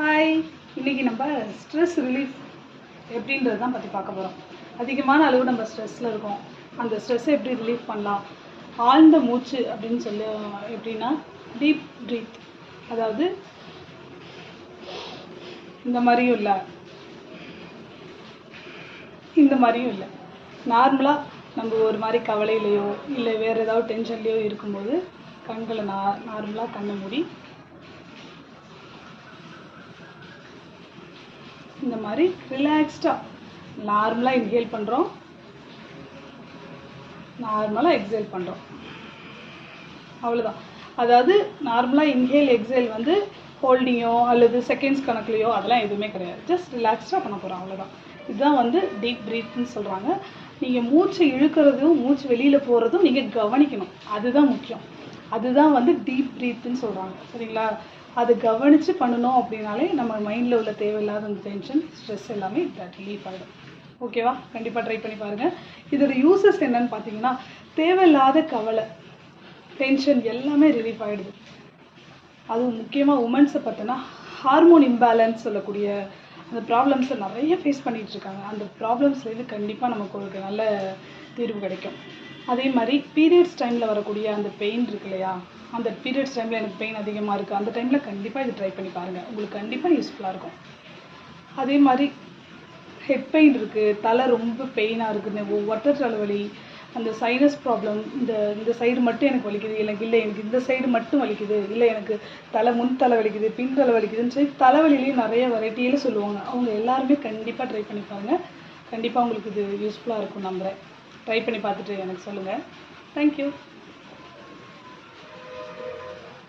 Hi, இன்றைக்கி நம்ம stress relief எப்படின்றது தான் பற்றி பார்க்க போகிறோம். அதிகமான அளவு நம்ம ஸ்ட்ரெஸ்ஸில் இருக்கோம். அந்த ஸ்ட்ரெஸ்ஸை எப்படி ரிலீஃப் பண்ணலாம்? ஆழ்ந்த மூச்சு அப்படின்னு சொல்லி எப்படின்னா டீப் ப்ரீத், அதாவது இந்த மாதிரியும் இல்லை இந்த மாதிரியும் இல்லை. நார்மலாக நம்ம ஒரு மாதிரி கவலையிலையோ இல்லை வேறு ஏதாவது டென்ஷன்லேயோ இருக்கும்போது கண்களை நார்மலாக கண்ணை மூடி இந்த மாதிரி ரிலாக்ஸ்டாக நார்மலாக இன்ஹேல் பண்ணுறோம், நார்மலாக எக்ஸேல் பண்ணுறோம். அவ்வளோதான். அதாவது நார்மலாக இன்ஹேல் எக்ஸேல் வந்து ஹோல்டிங்கோ அல்லது செகண்ட்ஸ் கணக்குலையோ அதெல்லாம் எதுவுமே கிடையாது. ஜஸ்ட் ரிலாக்ஸ்டாக பண்ண போகிறோம், அவ்வளோதான். இதுதான் வந்து டீப் ப்ரீத்னு சொல்கிறாங்க. நீங்கள் மூச்சு இழுக்கிறதும் மூச்சு வெளியில் போகிறதும் நீங்கள் கவனிக்கணும், அதுதான் முக்கியம். அதுதான் வந்து டீப் ப்ரீத்துன்னு சொல்கிறாங்க, சரிங்களா? அது கவனித்து பண்ணணும் அப்படின்னாலே நம்ம மைண்டில் உள்ள தேவையில்லாத அந்த டென்ஷன், ஸ்ட்ரெஸ் எல்லாமே ரிலீஃப் ஆகிடும். ஓகேவா? கண்டிப்பாக ட்ரை பண்ணி பாருங்கள். இதோட யூசஸ் என்னன்னு பார்த்தீங்கன்னா, தேவையில்லாத கவலை, டென்ஷன் எல்லாமே ரிலீஃப் ஆகிடுது. அதுவும் முக்கியமாக உமன்ஸை பார்த்தோன்னா ஹார்மோன் இம்பேலன்ஸ் சொல்லக்கூடிய அந்த ப்ராப்ளம்ஸை நிறைய ஃபேஸ் பண்ணிகிட்ருக்காங்க. அந்த ப்ராப்ளம்ஸ்லேருந்து கண்டிப்பாக நமக்கு ஒரு நல்ல தீர்வு கிடைக்கும். அதே மாதிரி பீரியட்ஸ் டைமில் வரக்கூடிய அந்த பெயின் இருக்கு இல்லையா, அந்த பீரியட்ஸ் டைமில் எனக்கு பெயின் அதிகமாக இருக்குது, அந்த டைமில் கண்டிப்பாக இது ட்ரை பண்ணி பாருங்கள், உங்களுக்கு கண்டிப்பாக யூஸ்ஃபுல்லாக இருக்கும். அதே மாதிரி ஹெட் பெயின் இருக்குது, தலை ரொம்ப பெயினாக இருக்குது, ஒற்றை தலைவலி, அந்த சைனஸ் ப்ராப்ளம், இந்த சைடு மட்டும் எனக்கு வலிக்குது, இல்லை எனக்கு இந்த சைடு மட்டும் வலிக்குது, இல்லை எனக்கு முன் தலை வலிக்குது, பின் தலை வலிக்குதுன்னு சொல்லி தலைவலிலேயும் நிறைய வெரைட்டியில் சொல்லுவாங்க. அவங்க எல்லாருமே கண்டிப்பாக ட்ரை பண்ணி பாருங்கள். கண்டிப்பாக உங்களுக்கு இது யூஸ்ஃபுல்லாக இருக்கும் நம்புகிறேன். ட்ரை பண்ணி பார்த்துட்டு எனக்கு சொல்லுங்கள். தேங்க்யூ.